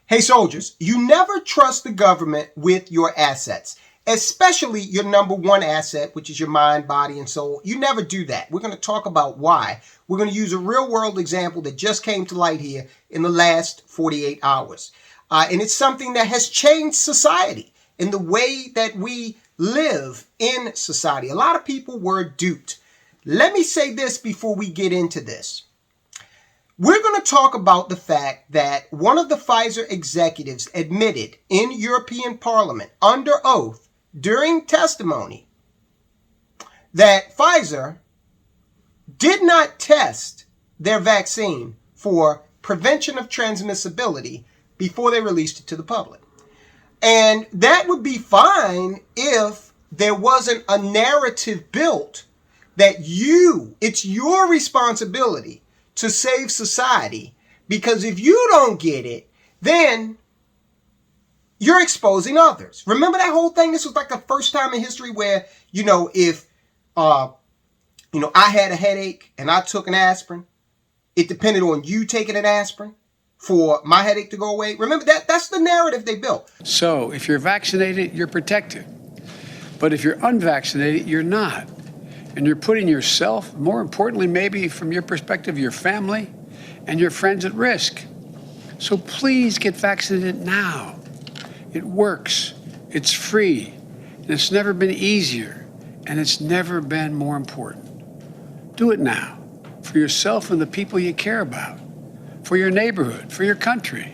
Hey soldiers, you never trust the government with your assets, especially your number one asset, which is your mind, body, and soul. You never do that. We're going to talk about why. We're going to use a real world example that just came to light here in the last 48 hours. And it's something that has changed society in the way that we live in society. A lot of people were duped. Let me say this before we get into this. We're going to talk about the fact that one of the Pfizer executives admitted in European Parliament under oath during testimony that Pfizer did not test their vaccine for prevention of transmissibility before they released it to the public. And that would be fine if there wasn't a narrative built that it's your responsibility to save society, because if you don't get it, then you're exposing others. Remember that whole thing? This was like the first time in history where, if, I had a headache and I took an aspirin, it depended on you taking an aspirin for my headache to go away. Remember that's the narrative they built. So if you're vaccinated, you're protected. But if you're unvaccinated, you're not. And you're putting yourself, more importantly, maybe from your perspective, your family and your friends at risk. So please get vaccinated now. It works, it's free, and it's never been easier, and it's never been more important. Do it now, for yourself and the people you care about, for your neighborhood, for your country.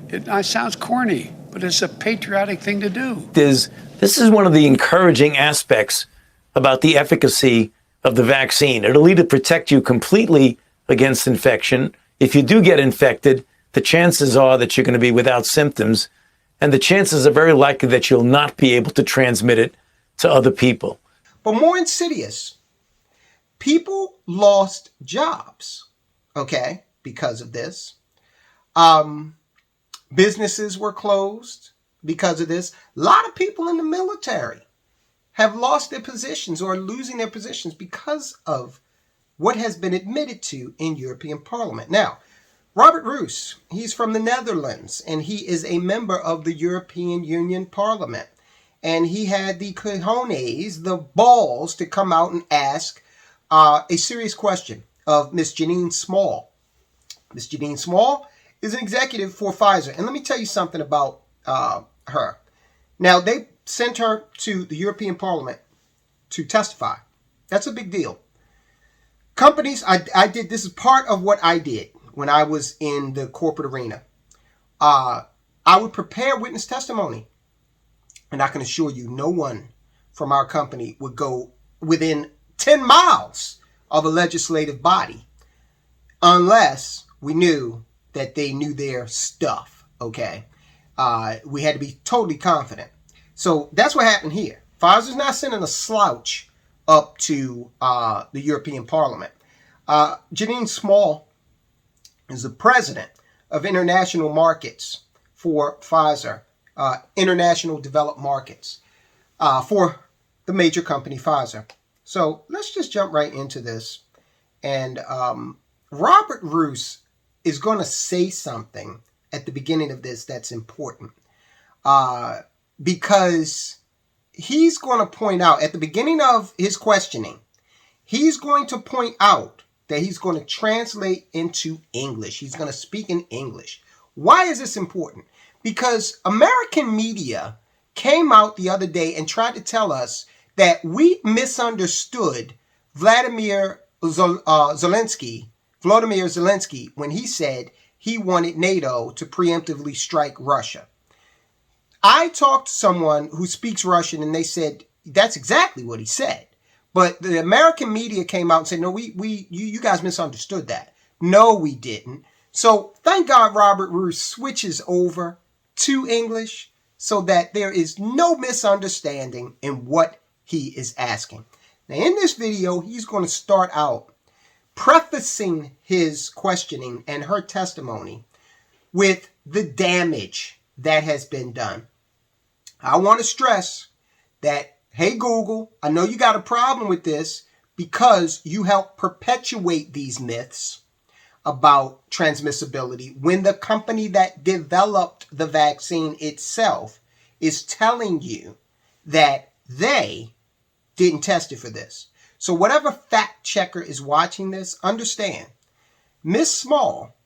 It sounds corny, but it's a patriotic thing to do. This is one of the encouraging aspects about the efficacy of the vaccine. It'll either protect you completely against infection. If you do get infected, the chances are that you're going to be without symptoms, and the chances are very likely that you'll not be able to transmit it to other people. But more insidious, people lost jobs, because of this. Businesses were closed because of this. A lot of people in the military have lost their positions or are losing their positions because of what has been admitted to in European Parliament. Now, Robert Roos, he's from the Netherlands, and he is a member of the European Union Parliament. And he had the cojones, the balls, to come out and ask a serious question of Miss Janine Small. Miss Janine Small is an executive for Pfizer. And let me tell you something about her. Now, they sent her to the European Parliament to testify. That's a big deal. Companies, this is part of what I did when I was in the corporate arena. I would prepare witness testimony. And I can assure you, no one from our company would go within 10 miles of a legislative body unless we knew that they knew their stuff, we had to be totally confident. So that's what happened here. Pfizer's not sending a slouch up to the European Parliament. Janine Small is the president of international markets for Pfizer, international developed markets for the major company Pfizer. So let's just jump right into this. And Robert Roos is going to say something at the beginning of this that's important. Because he's going to point out at the beginning of his questioning, he's going to point out that he's going to translate into English. He's going to speak in English. Why is this important? Because American media came out the other day and tried to tell us that we misunderstood Volodymyr Zelensky when he said he wanted NATO to preemptively strike Russia. I talked to someone who speaks Russian, and they said that's exactly what he said. But the American media came out and said, no, you guys misunderstood that. No, we didn't. So thank God Robert Roos switches over to English so that there is no misunderstanding in what he is asking. Now, in this video, he's going to start out prefacing his questioning and her testimony with the damage that has been done. I want to stress that, hey, Google, I know you got a problem with this because you help perpetuate these myths. about transmissibility when the company that developed the vaccine itself is telling you that they didn't test it for this? So whatever fact checker is watching this, understand, Ms. Small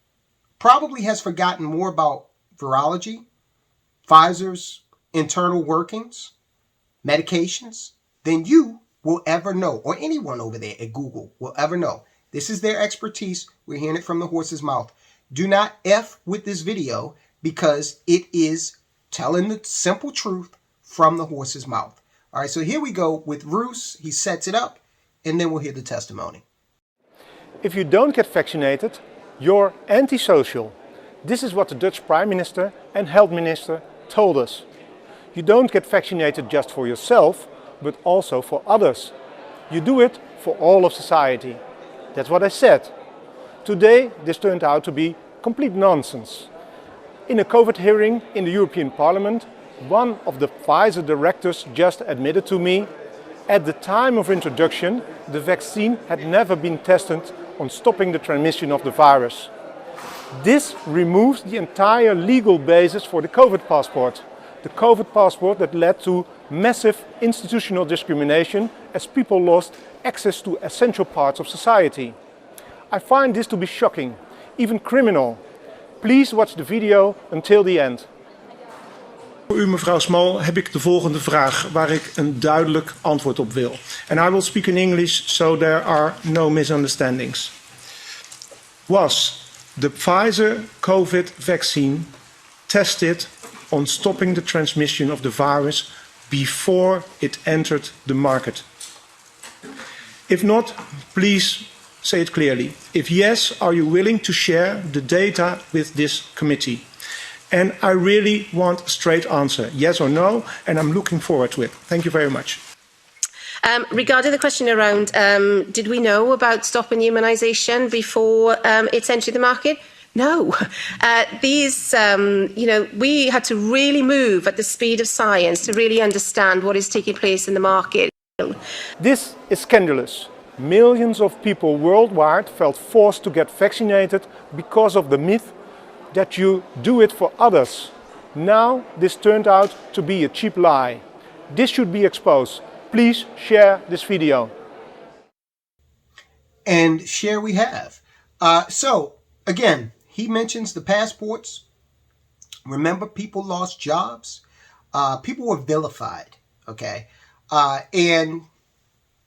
probably has forgotten more about virology, Pfizer's internal workings, medications, than you will ever know, or anyone over there at Google will ever know. This is their expertise. We're hearing it from the horse's mouth. Do not F with this video because it is telling the simple truth from the horse's mouth. All right, so here we go with Roos. He sets it up, and then we'll hear the testimony. If you don't get vaccinated, you're antisocial. This is what the Dutch Prime Minister and Health Minister told us. You don't get vaccinated just for yourself, but also for others. You do it for all of society. That's what I said. Today, this turned out to be complete nonsense. In a COVID hearing in the European Parliament, one of the Pfizer directors just admitted to me, at the time of introduction, the vaccine had never been tested on stopping the transmission of the virus. This removes the entire legal basis for the COVID passport. The COVID passport that led to massive institutional discrimination as people lost access to essential parts of society. I find this to be shocking, even criminal. Please watch the video until the end. Voor u, mevrouw Small, heb ik de volgende vraag waar ik een duidelijk antwoord op wil. And I will speak in English so there are no misunderstandings. Was the Pfizer COVID vaccine tested on stopping the transmission of the virus before it entered the market? If not, please say it clearly. If yes, are you willing to share the data with this committee? And I really want a straight answer, yes or no, and I'm looking forward to it. Thank you very much. Regarding the question around, did we know about stopping immunisation before it's entered the market? No. We had to really move at the speed of science to really understand what is taking place in the market. This is scandalous. Millions of people worldwide felt forced to get vaccinated because of the myth that you do it for others. Now this turned out to be a cheap lie. This should be exposed. Please share this video. And share we have. So, again, he mentions the passports. Remember, people lost jobs. People were vilified, okay? And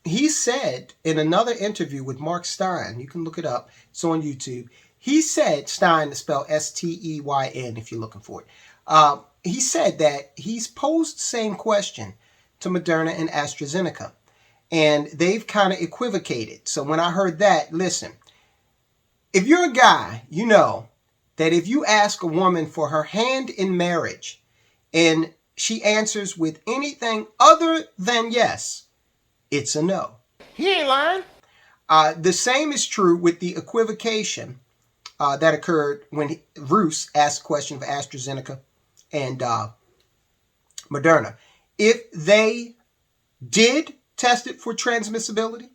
he said in another interview with Mark Steyn, you can look it up, it's on YouTube, he said, Steyn is spelled S-T-E-Y-N if you're looking for it. He said that he's posed the same question to Moderna and AstraZeneca. And they've kind of equivocated. So when I heard that, listen, if you're a guy, you know that if you ask a woman for her hand in marriage and she answers with anything other than yes, it's a no. He ain't lying. The same is true with the equivocation that occurred when Roos asked a question for AstraZeneca and Moderna. If they did test it for transmissibility,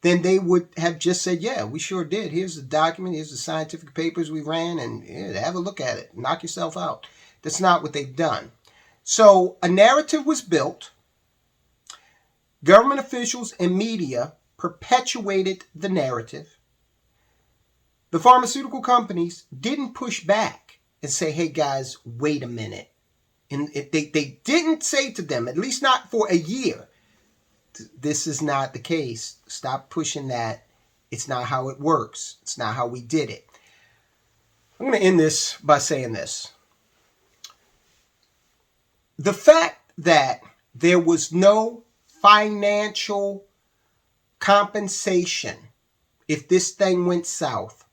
then they would have just said, yeah, we sure did. Here's the document. Here's the scientific papers we ran, and have a look at it. Knock yourself out. That's not what they've done. So a narrative was built. Government officials and media perpetuated the narrative. The pharmaceutical companies didn't push back and say, hey, guys, wait a minute. And they didn't say to them, at least not for a year, this is not the case. Stop pushing that. It's not how it works. It's not how we did it. I'm going to end this by saying this. The fact that there was no financial compensation if this thing went south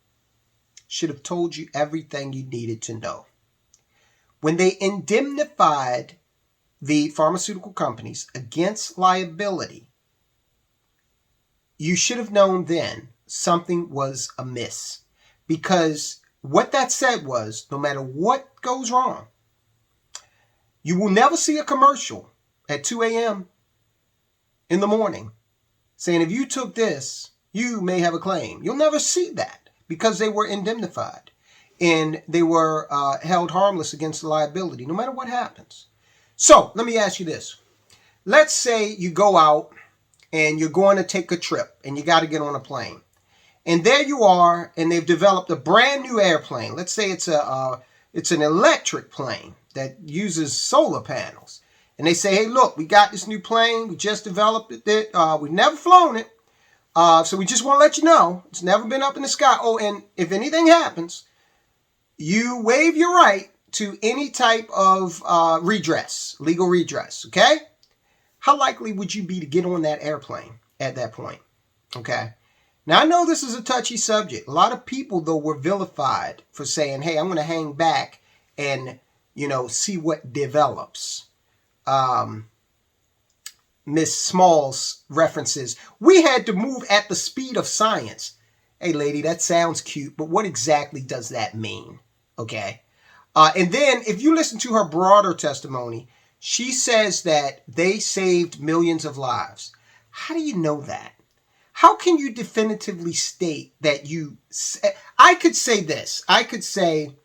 should have told you everything you needed to know. When they indemnified the pharmaceutical companies against liability, you should have known then something was amiss. Because what that said was, no matter what goes wrong, you will never see a commercial at 2 a.m. in the morning saying, if you took this, you may have a claim. You'll never see that because they were indemnified and they were held harmless against liability, no matter what happens. So let me ask you this. Let's say you go out and you're going to take a trip and you got to get on a plane. And there you are, and they've developed a brand new airplane. Let's say it's an electric plane that uses solar panels. And they say, hey, look, we got this new plane. We just developed it. We've never flown it. So we just want to let you know, it's never been up in the sky. Oh, and if anything happens, you waive your right to any type of redress, legal redress, okay? How likely would you be to get on that airplane at that point, okay? Now, I know this is a touchy subject. A lot of people, though, were vilified for saying, hey, I'm going to hang back and, see what develops. Miss Small's references, we had to move at the speed of science. Hey, lady, that sounds cute, but what exactly does that mean? Okay. And then if you listen to her broader testimony, she says that they saved millions of lives. How do you know that? How can you definitively state that I could say this. I could say,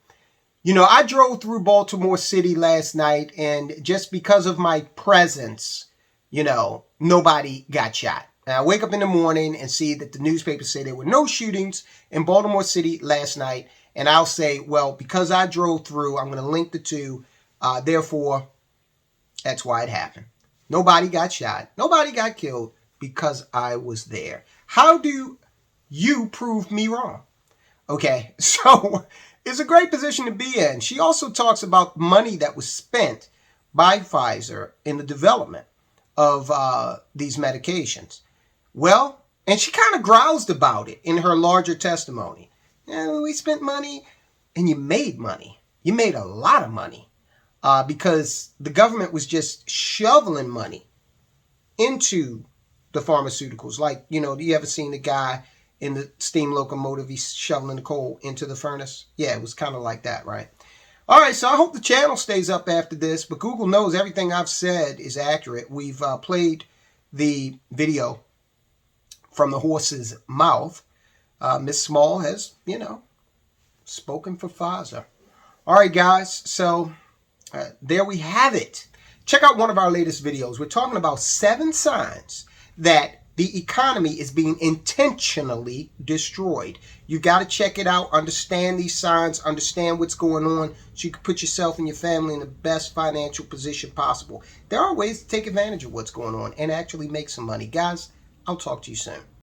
I drove through Baltimore City last night, and just because of my presence, nobody got shot. And I wake up in the morning and see that the newspapers say there were no shootings in Baltimore City last night. And I'll say, well, because I drove through, I'm going to link the two. Therefore, that's why it happened. Nobody got shot. Nobody got killed because I was there. How do you prove me wrong? Okay, so it's a great position to be in. She also talks about money that was spent by Pfizer in the development of these medications. Well, and she kind of groused about it in her larger testimony. We spent money, and you made money. You made a lot of money because the government was just shoveling money into the pharmaceuticals. Like, you ever seen the guy in the steam locomotive, he's shoveling the coal into the furnace? Yeah, it was kind of like that, right? All right, so I hope the channel stays up after this, but Google knows everything I've said is accurate. We've played the video from the horse's mouth. Miss Small has, spoken for Pfizer. All right, guys, so there we have it. Check out one of our latest videos. We're talking about 7 signs that the economy is being intentionally destroyed. You got to check it out, understand these signs, understand what's going on so you can put yourself and your family in the best financial position possible. There are ways to take advantage of what's going on and actually make some money. Guys, I'll talk to you soon.